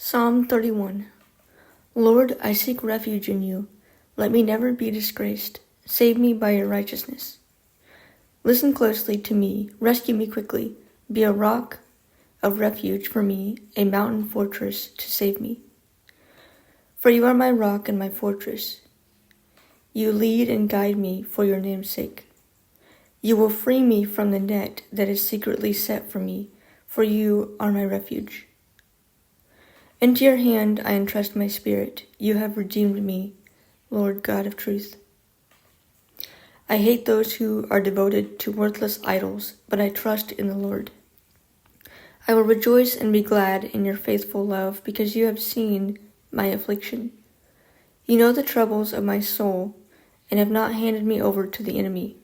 Psalm 31. Lord, I seek refuge in you. Let me never be disgraced. Save me by your righteousness. Listen closely to me. Rescue me quickly. Be a rock of refuge for me, a mountain fortress to save me. For you are my rock and my fortress. You lead and guide me for your name's sake. You will free me from the net that is secretly set for me, for you are my refuge. Into your hand I entrust my spirit. You have redeemed me, Lord God of truth. I hate those who are devoted to worthless idols, but I trust in the Lord. I will rejoice and be glad in your faithful love, because you have seen my affliction. You know the troubles of my soul, and have not handed me over to the enemy.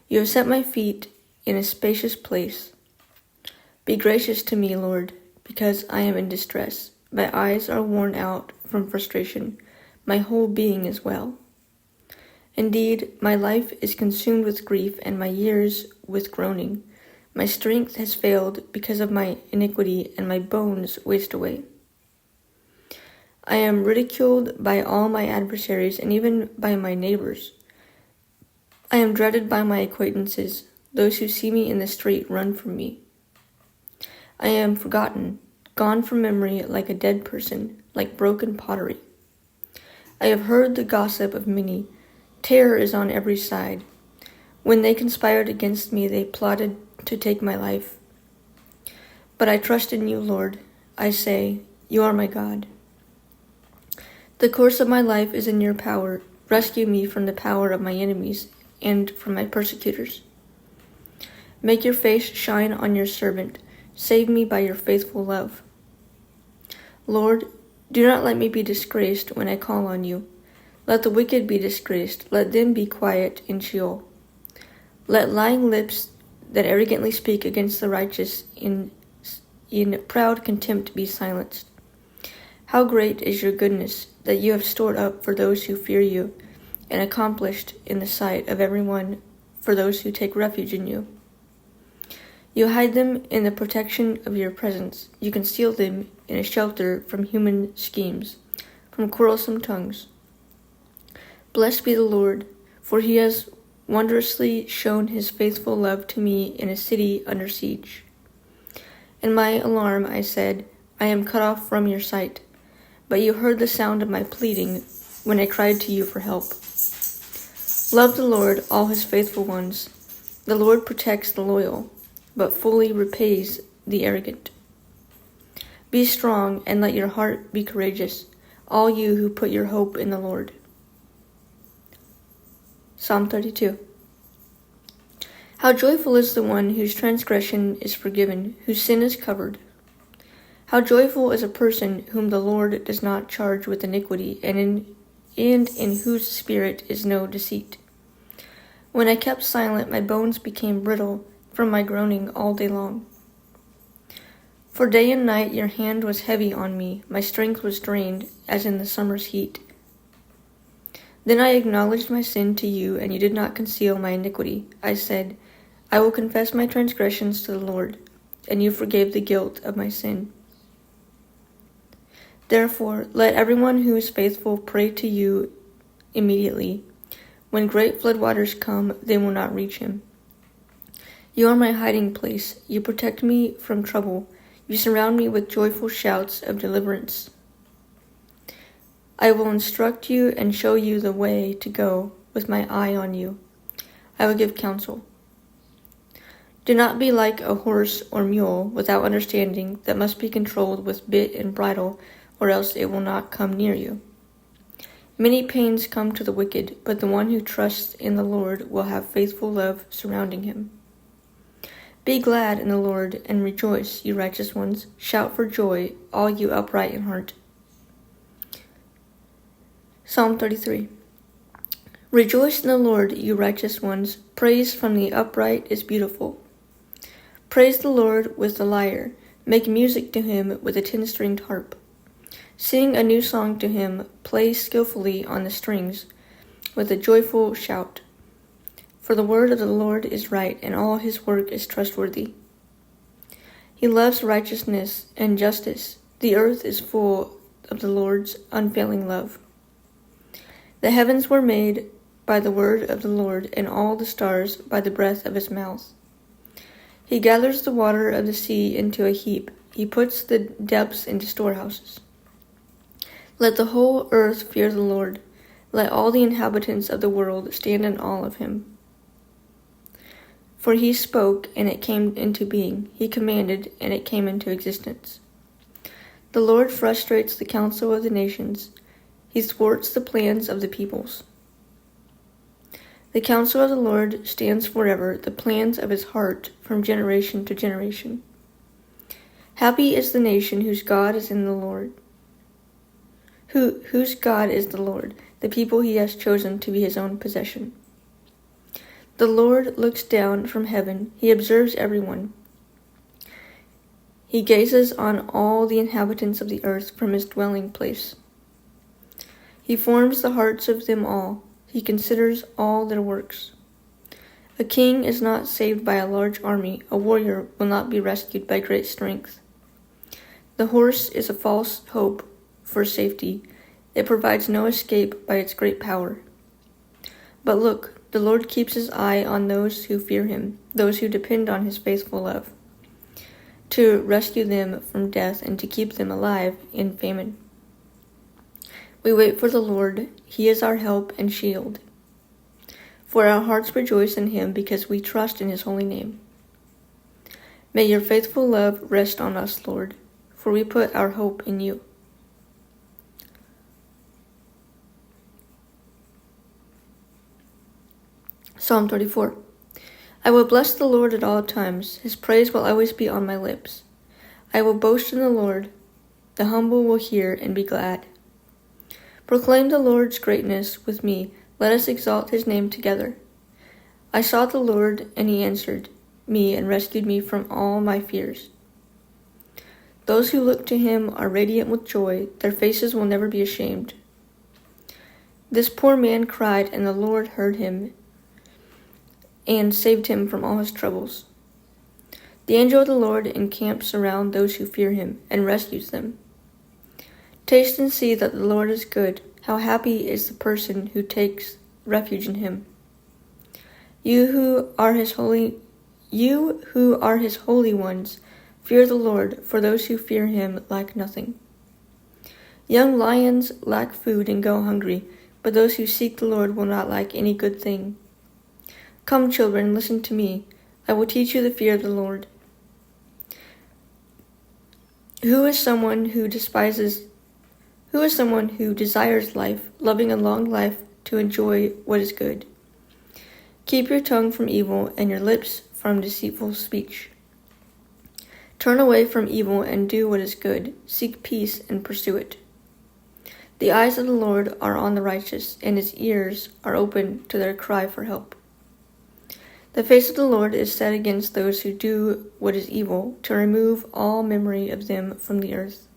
You have set my feet in a spacious place. Be gracious to me, Lord, because I am in distress. My eyes are worn out from frustration. My whole being is well. Indeed, my life is consumed with grief, and my years with groaning. My strength has failed because of my iniquity, and my bones waste away. I am ridiculed by all my adversaries, and even by my neighbors. I am dreaded by my acquaintances. Those who see me in the street run from me. I am forgotten, gone from memory like a dead person, like broken pottery. I have heard the gossip of many. Terror is on every side. When they conspired against me, they plotted to take my life. But I trust in you, Lord. I say, you are my God. The course of my life is in your power. Rescue me from the power of my enemies and from my persecutors. Make your face shine on your servant. Save me by your faithful love. Lord, do not let me be disgraced when I call on you. Let the wicked be disgraced. Let them be quiet in Sheol. Let lying lips that arrogantly speak against the righteous in proud contempt be silenced. How great is your goodness that you have stored up for those who fear you, and accomplished in the sight of everyone for those who take refuge in you. You hide them in the protection of your presence. You conceal them in a shelter from human schemes, from quarrelsome tongues. Blessed be the Lord, for he has wondrously shown his faithful love to me in a city under siege. In my alarm I said, I am cut off from your sight. But you heard the sound of my pleading when I cried to you for help. Love the Lord, all his faithful ones. The Lord protects the loyal, but fully repays the arrogant. Be strong and let your heart be courageous, all you who put your hope in the Lord. Psalm 32. How joyful is the one whose transgression is forgiven, whose sin is covered. How joyful is a person whom the Lord does not charge with iniquity, and in whose spirit is no deceit. When I kept silent, my bones became brittle from my groaning all day long. For day and night your hand was heavy on me, my strength was drained, as in the summer's heat. Then I acknowledged my sin to you, and you did not conceal my iniquity. I said, I will confess my transgressions to the Lord, and you forgave the guilt of my sin. Therefore, let everyone who is faithful pray to you immediately. When great floodwaters come, they will not reach him. You are my hiding place. You protect me from trouble. You surround me with joyful shouts of deliverance. I will instruct you and show you the way to go with my eye on you. I will give counsel. Do not be like a horse or mule without understanding that must be controlled with bit and bridle, or else it will not come near you. Many pains come to the wicked, but the one who trusts in the Lord will have faithful love surrounding him. Be glad in the Lord and rejoice, you righteous ones. Shout for joy, all you upright in heart. Psalm 33. Rejoice in the Lord, you righteous ones. Praise from the upright is beautiful. Praise the Lord with the lyre. Make music to him with a 10-stringed harp. Sing a new song to him, play skillfully on the strings, with a joyful shout. For the word of the Lord is right, and all his work is trustworthy. He loves righteousness and justice. The earth is full of the Lord's unfailing love. The heavens were made by the word of the Lord, and all the stars by the breath of his mouth. He gathers the water of the sea into a heap. He puts the depths into storehouses. Let the whole earth fear the Lord. Let all the inhabitants of the world stand in awe of him. For he spoke, and it came into being. He commanded, and it came into existence. The Lord frustrates the counsel of the nations. He thwarts the plans of the peoples. The counsel of the Lord stands forever, the plans of his heart from generation to generation. Happy is the nation whose God is in the Lord. Whose God is the Lord, the people he has chosen to be his own possession. The Lord looks down from heaven. He observes everyone. He gazes on all the inhabitants of the earth from his dwelling place. He forms the hearts of them all. He considers all their works. A king is not saved by a large army. A warrior will not be rescued by great strength. The horse is a false hope for safety. It provides no escape by its great power. But look, the Lord keeps his eye on those who fear him, those who depend on his faithful love, to rescue them from death and to keep them alive in famine. We wait for the Lord. He is our help and shield. For our hearts rejoice in him because we trust in his holy name. May your faithful love rest on us, Lord, for we put our hope in you. Psalm 34. I will bless the Lord at all times. His praise will always be on my lips. I will boast in the Lord. The humble will hear and be glad. Proclaim the Lord's greatness with me. Let us exalt his name together. I sought the Lord, and he answered me and rescued me from all my fears. Those who look to him are radiant with joy. Their faces will never be ashamed. This poor man cried, and the Lord heard him and saved him from all his troubles. The angel of the Lord encamps around those who fear him and rescues them. Taste and see that the Lord is good. How happy is the person who takes refuge in him. You who are his holy ones, fear the Lord, for those who fear him lack nothing. Young lions lack food and go hungry, but those who seek the Lord will not lack any good thing. Come, children, listen to me. I will teach you the fear of the Lord. Who is someone who desires life, loving a long life to enjoy what is good? Keep your tongue from evil and your lips from deceitful speech. Turn away from evil and do what is good. Seek peace and pursue it. The eyes of the Lord are on the righteous, and his ears are open to their cry for help. The face of the Lord is set against those who do what is evil, to remove all memory of them from the earth.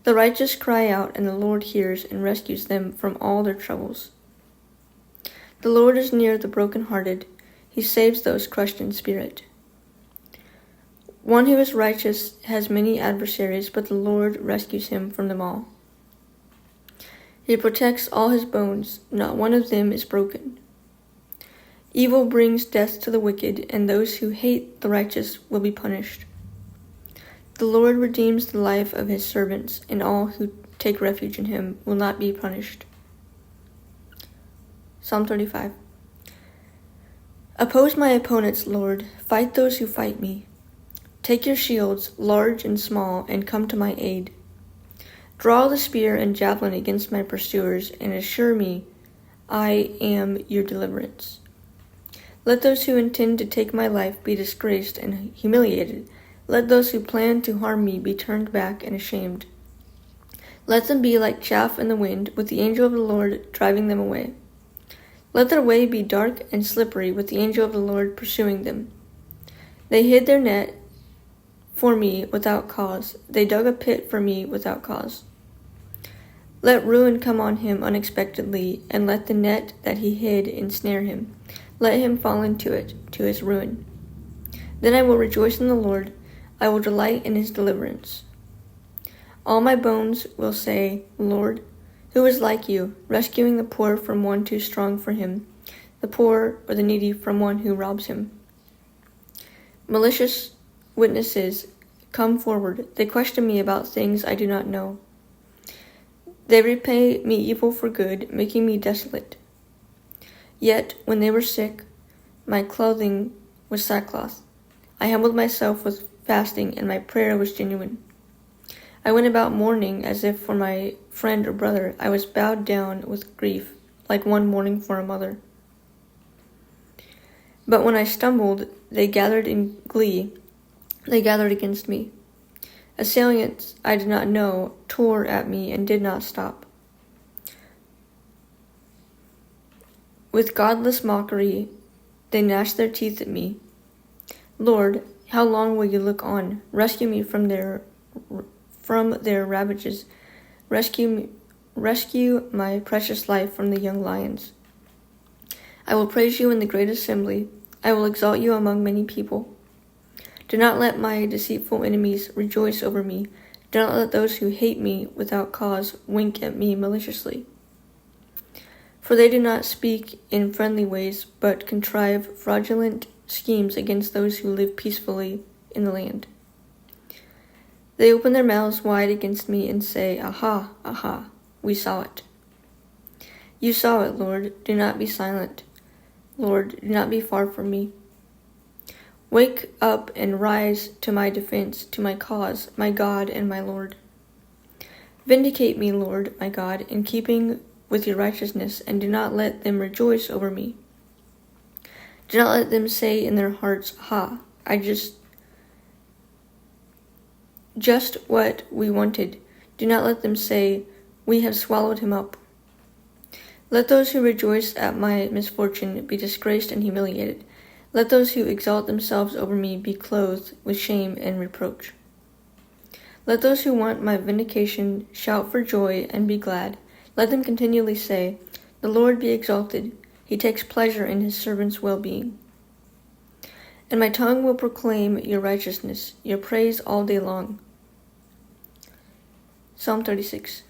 The righteous cry out, and the Lord hears and rescues them from all their troubles. The Lord is near the brokenhearted. He saves those crushed in spirit. One who is righteous has many adversaries, but the Lord rescues him from them all. He protects all his bones. Not one of them is broken. Evil brings death to the wicked, and those who hate the righteous will be punished. The Lord redeems the life of his servants, and all who take refuge in him will not be punished. Psalm 35. Oppose my opponents, Lord. Fight those who fight me. Take your shields, large and small, and come to my aid. Draw the spear and javelin against my pursuers, and assure me I am your deliverance. Let those who intend to take my life be disgraced and humiliated. Let those who plan to harm me be turned back and ashamed. Let them be like chaff in the wind, with the angel of the Lord driving them away. Let their way be dark and slippery, with the angel of the Lord pursuing them. They hid their net for me without cause. They dug a pit for me without cause. Let ruin come on him unexpectedly, and let the net that he hid ensnare him. Let him fall into it, to his ruin. Then I will rejoice in the Lord. I will delight in his deliverance. All my bones will say, Lord, who is like you, rescuing the poor from one too strong for him, the poor or the needy from one who robs him. Malicious witnesses come forward. They question me about things I do not know. They repay me evil for good, making me desolate. Yet, when they were sick, my clothing was sackcloth. I humbled myself with fasting, and my prayer was genuine. I went about mourning as if for my friend or brother. I was bowed down with grief, like one mourning for a mother. But when I stumbled, they gathered in glee. They gathered against me. Assailants I did not know tore at me and did not stop. With godless mockery, they gnashed their teeth at me. Lord, how long will you look on? Rescue me from their ravages. Rescue my precious life from the young lions. I will praise you in the great assembly. I will exalt you among many people. Do not let my deceitful enemies rejoice over me. Do not let those who hate me without cause wink at me maliciously. For they do not speak in friendly ways, but contrive fraudulent schemes against those who live peacefully in the land. They open their mouths wide against me and say, Aha, aha, we saw it. You saw it, Lord. Do not be silent. Lord, do not be far from me. Wake up and rise to my defense, to my cause, my God and my Lord. Vindicate me, Lord, my God, in keeping with your righteousness, and do not let them rejoice over me. Do not let them say in their hearts, just what we wanted. Do not let them say, we have swallowed him up. Let those who rejoice at my misfortune be disgraced and humiliated. Let those who exalt themselves over me be clothed with shame and reproach. Let those who want my vindication shout for joy and be glad. Let them continually say, the Lord be exalted. He takes pleasure in his servants' well-being. And my tongue will proclaim your righteousness, your praise all day long. Psalm 36.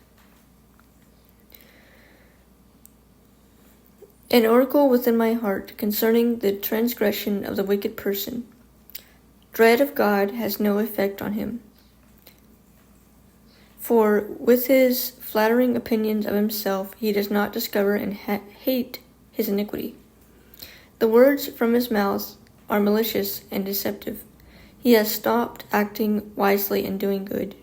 An oracle within my heart concerning the transgression of the wicked person. Dread of God has no effect on him. For with his flattering opinions of himself, he does not discover and hate his iniquity. The words from his mouth are malicious and deceptive. He has stopped acting wisely and doing good.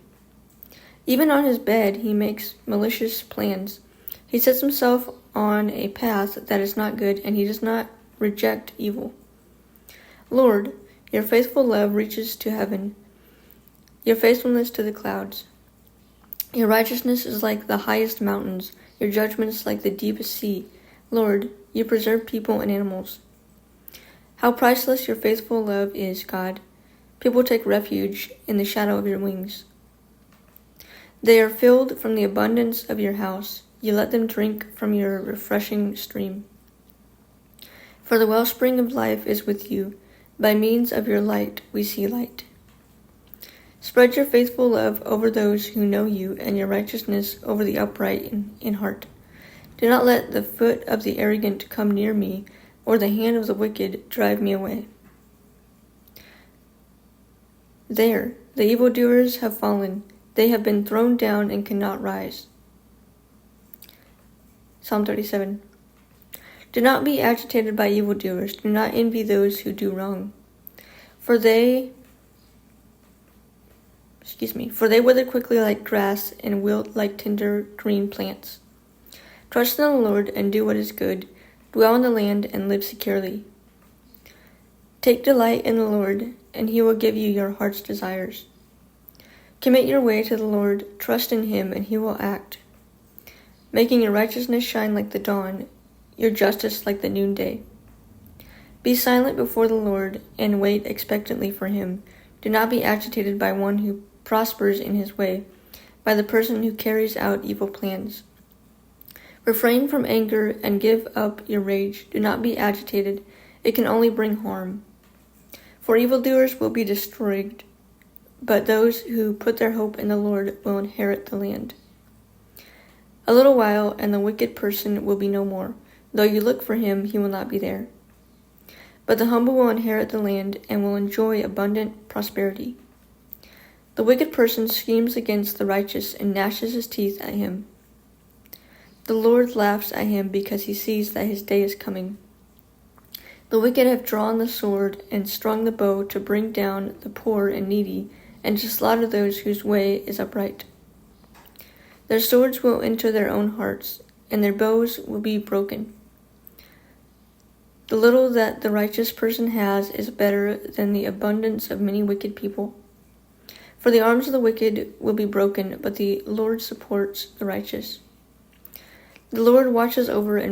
Even on his bed, he makes malicious plans. He sets himself on a path that is not good, and he does not reject evil. Lord, your faithful love reaches to heaven, your faithfulness to the clouds. Your righteousness is like the highest mountains, your judgments like the deepest sea. Lord, you preserve people and animals. How priceless your faithful love is, God. People take refuge in the shadow of your wings. They are filled from the abundance of your house. You let them drink from your refreshing stream. For the wellspring of life is with you. By means of your light we see light. Spread your faithful love over those who know you, and your righteousness over the upright in heart. Do not let the foot of the arrogant come near me, or the hand of the wicked drive me away. There, the evildoers have fallen. They have been thrown down and cannot rise. Psalm 37. Do not be agitated by evildoers. Do not envy those who do wrong. For they wither quickly like grass and wilt like tender green plants. Trust in the Lord and do what is good. Dwell in the land and live securely. Take delight in the Lord, and he will give you your heart's desires. Commit your way to the Lord. Trust in him, and he will act, making your righteousness shine like the dawn, your justice like the noonday. Be silent before the Lord and wait expectantly for him. Do not be agitated by one who prospers in his way, by the person who carries out evil plans. Refrain from anger and give up your rage. Do not be agitated. It can only bring harm. For evildoers will be destroyed, but those who put their hope in the Lord will inherit the land. A little while, and the wicked person will be no more. Though you look for him, he will not be there. But the humble will inherit the land and will enjoy abundant prosperity. The wicked person schemes against the righteous and gnashes his teeth at him. The Lord laughs at him because he sees that his day is coming. The wicked have drawn the sword and strung the bow to bring down the poor and needy and to slaughter those whose way is upright. Their swords will enter their own hearts, and their bows will be broken. The little that the righteous person has is better than the abundance of many wicked people. For the arms of the wicked will be broken, but the Lord supports the righteous. The Lord watches over the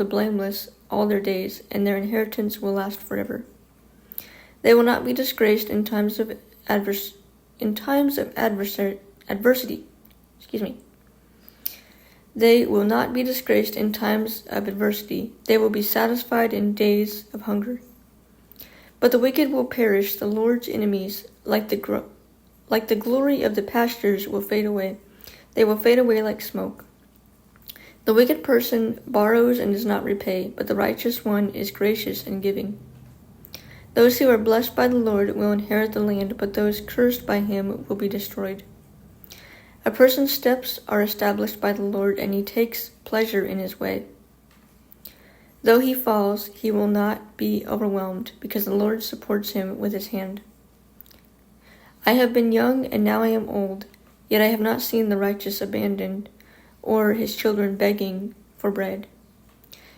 blameless all their days, and their inheritance will last forever. They will not be disgraced in times of adversity. They will not be disgraced in times of adversity. They will be satisfied in days of hunger. But the wicked will perish. The Lord's enemies, like the glory of the pastures, will fade away. They will fade away like smoke. The wicked person borrows and does not repay, but the righteous one is gracious in giving. Those who are blessed by the Lord will inherit the land, but those cursed by him will be destroyed. A person's steps are established by the Lord, and he takes pleasure in his way. Though he falls, he will not be overwhelmed, because the Lord supports him with his hand. I have been young, and now I am old, yet I have not seen the righteous abandoned, or his children begging for bread.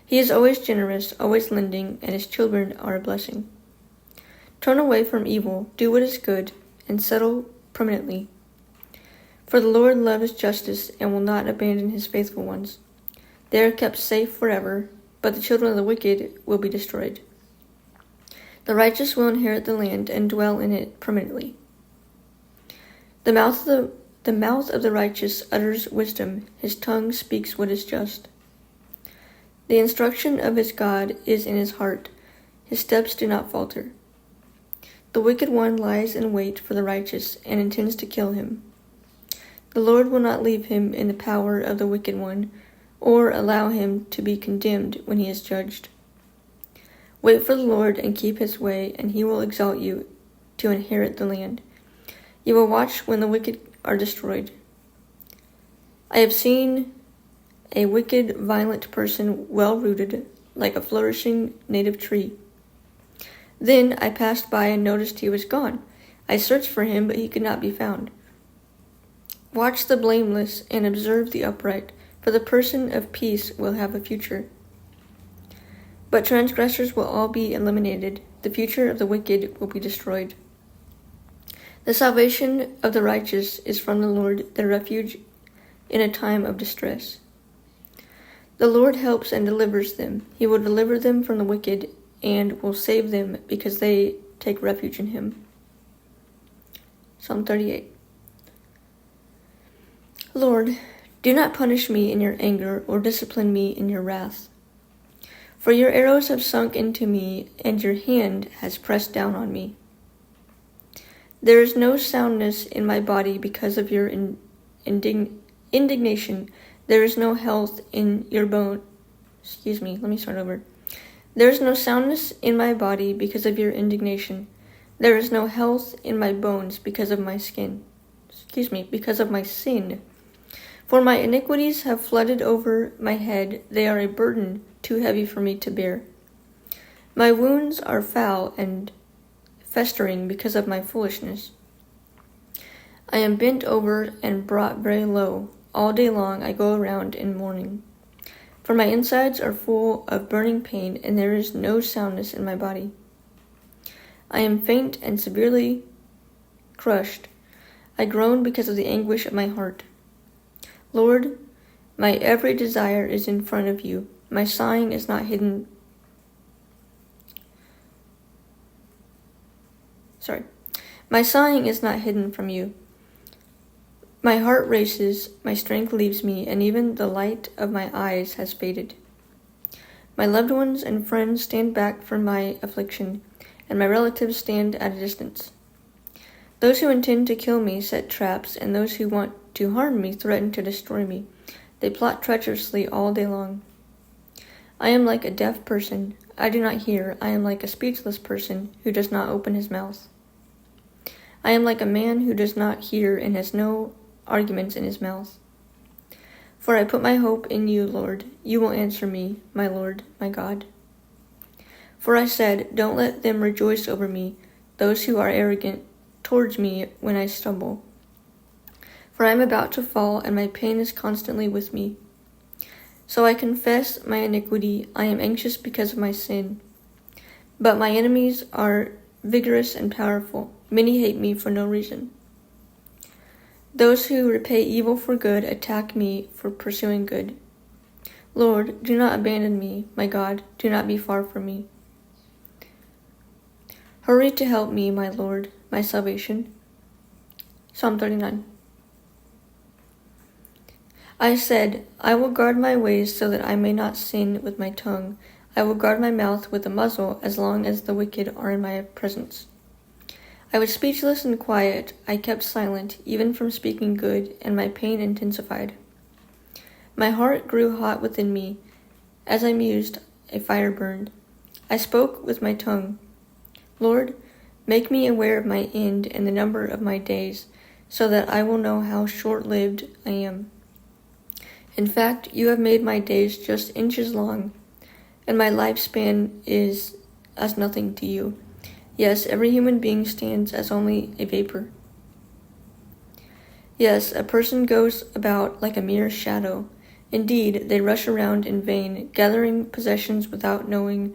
He is always generous, always lending, and his children are a blessing. Turn away from evil, do what is good, and settle permanently. For the Lord loves justice and will not abandon his faithful ones. They are kept safe forever, but the children of the wicked will be destroyed. The righteous will inherit the land and dwell in it permanently. The mouth of the righteous utters wisdom, his tongue speaks what is just. The instruction of his God is in his heart, his steps do not falter. The wicked one lies in wait for the righteous and intends to kill him. The Lord will not leave him in the power of the wicked one, or allow him to be condemned when he is judged. Wait for the Lord and keep his way, and he will exalt you to inherit the land. You will watch when the wicked are destroyed. I have seen a wicked, violent person well-rooted, like a flourishing native tree. Then I passed by and noticed he was gone. I searched for him, but he could not be found. Watch the blameless and observe the upright, for the person of peace will have a future. But transgressors will all be eliminated. The future of the wicked will be destroyed. The salvation of the righteous is from the Lord, their refuge in a time of distress. The Lord helps and delivers them. He will deliver them from the wicked and will save them because they take refuge in him. Psalm 38. Lord, do not punish me in your anger or discipline me in your wrath. For your arrows have sunk into me, and your hand has pressed down on me. There is no soundness in my body because of your indignation. There is no health in your bone. There is no soundness in my body because of your indignation. There is no health in my bones because of my sin. For my iniquities have flooded over my head. They are a burden too heavy for me to bear. My wounds are foul and festering because of my foolishness. I am bent over and brought very low. All day long I go around in mourning. For my insides are full of burning pain, and there is no soundness in my body. I am faint and severely crushed. I groan because of the anguish of my heart. Lord, my every desire is in front of you. My sighing is not hidden. My sighing is not hidden from you. My heart races, my strength leaves me, and even the light of my eyes has faded. My loved ones and friends stand back from my affliction, and my relatives stand at a distance. Those who intend to kill me set traps, and those who want to harm me threaten to destroy me. They plot treacherously all day long. I am like a deaf person. I do not hear. I am like a speechless person who does not open his mouth. I am like a man who does not hear and has no arguments in his mouth. For I put my hope in you, Lord. You will answer me, my Lord, my God. For I said, don't let them rejoice over me, those who are arrogant towards me when I stumble. For I am about to fall, and my pain is constantly with me. So I confess my iniquity. I am anxious because of my sin. But my enemies are vigorous and powerful. Many hate me for no reason. Those who repay evil for good attack me for pursuing good. Lord, do not abandon me, my God. Do not be far from me. Hurry to help me, my Lord, my salvation. Psalm 39. I said, I will guard my ways so that I may not sin with my tongue. I will guard my mouth with a muzzle as long as the wicked are in my presence. I was speechless and quiet. I kept silent, even from speaking good, and my pain intensified. My heart grew hot within me. As I mused, a fire burned. I spoke with my tongue. Lord, make me aware of my end and the number of my days, so that I will know how short-lived I am. In fact, you have made my days just inches long, and my lifespan is as nothing to you. Yes, every human being stands as only a vapor. Yes, a person goes about like a mere shadow. Indeed, they rush around in vain, gathering possessions without knowing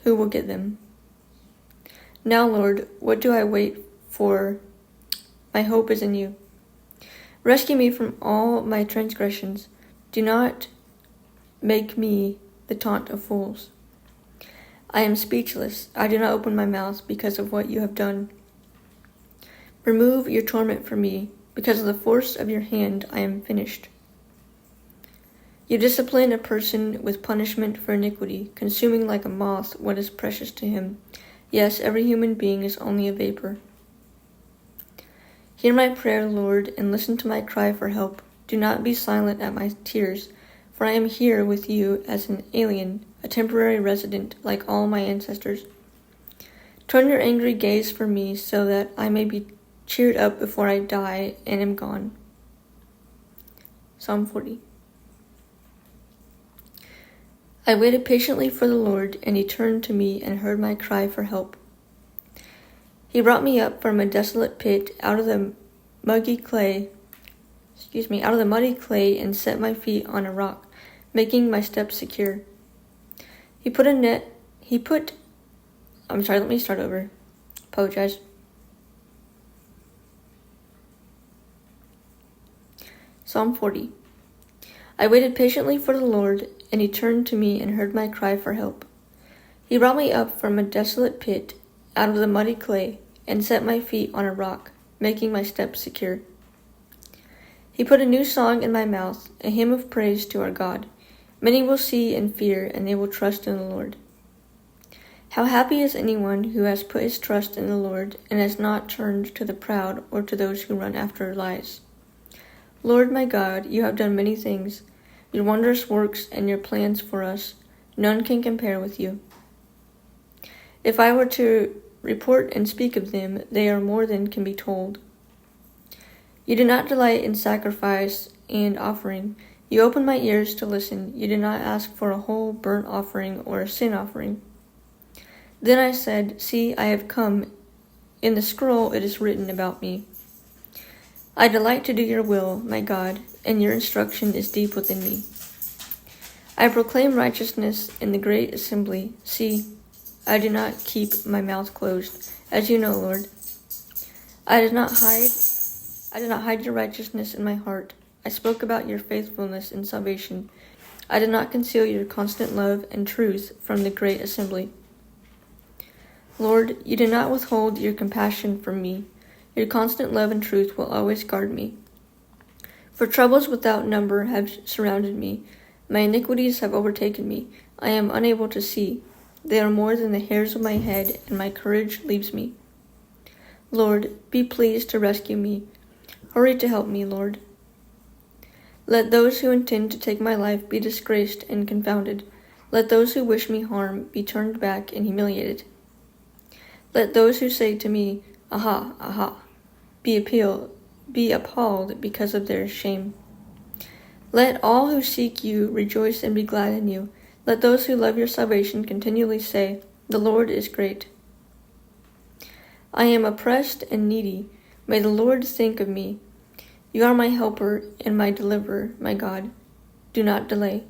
who will get them. Now, Lord, what do I wait for? My hope is in you. Rescue me from all my transgressions. Do not make me the taunt of fools. I am speechless. I do not open my mouth because of what you have done. Remove your torment from me. Because of the force of your hand, I am finished. You discipline a person with punishment for iniquity, consuming like a moth what is precious to him. Yes, every human being is only a vapor. Hear my prayer, Lord, and listen to my cry for help. Do not be silent at my tears, for I am here with you as an alien, a temporary resident like all my ancestors. Turn your angry gaze from me so that I may be cheered up before I die and am gone. Psalm 40. I waited patiently for the Lord, and he turned to me and heard my cry for help. He brought me up from a desolate pit out of the muddy clay and set my feet on a rock, making my steps secure. Apologize. Psalm 40. I waited patiently for the Lord, and he turned to me and heard my cry for help. He brought me up from a desolate pit out of the muddy clay and set my feet on a rock, making my steps secure. He put a new song in my mouth, a hymn of praise to our God. Many will see and fear, and they will trust in the Lord. How happy is anyone who has put his trust in the Lord and has not turned to the proud or to those who run after lies. Lord my God, you have done many things. Your wondrous works and your plans for us, none can compare with you. If I were to report and speak of them, they are more than can be told. You do not delight in sacrifice and offering. You opened my ears to listen. You did not ask for a whole burnt offering or a sin offering. Then I said, see, I have come. In the scroll it is written about me. I delight to do your will, my God, and your instruction is deep within me. I proclaim righteousness in the great assembly. See, I do not keep my mouth closed, as you know, Lord. I did not hide your righteousness in my heart. I spoke about your faithfulness and salvation. I did not conceal your constant love and truth from the great assembly. Lord, you did not withhold your compassion from me. Your constant love and truth will always guard me. For troubles without number have surrounded me. My iniquities have overtaken me. I am unable to see. They are more than the hairs of my head, and my courage leaves me. Lord, be pleased to rescue me. Hurry to help me, Lord. Let those who intend to take my life be disgraced and confounded. Let those who wish me harm be turned back and humiliated. Let those who say to me, Aha, aha, be appalled because of their shame. Let all who seek you rejoice and be glad in you. Let those who love your salvation continually say, The Lord is great. I am oppressed and needy. May the Lord think of me. You are my helper and my deliverer, my God. Do not delay.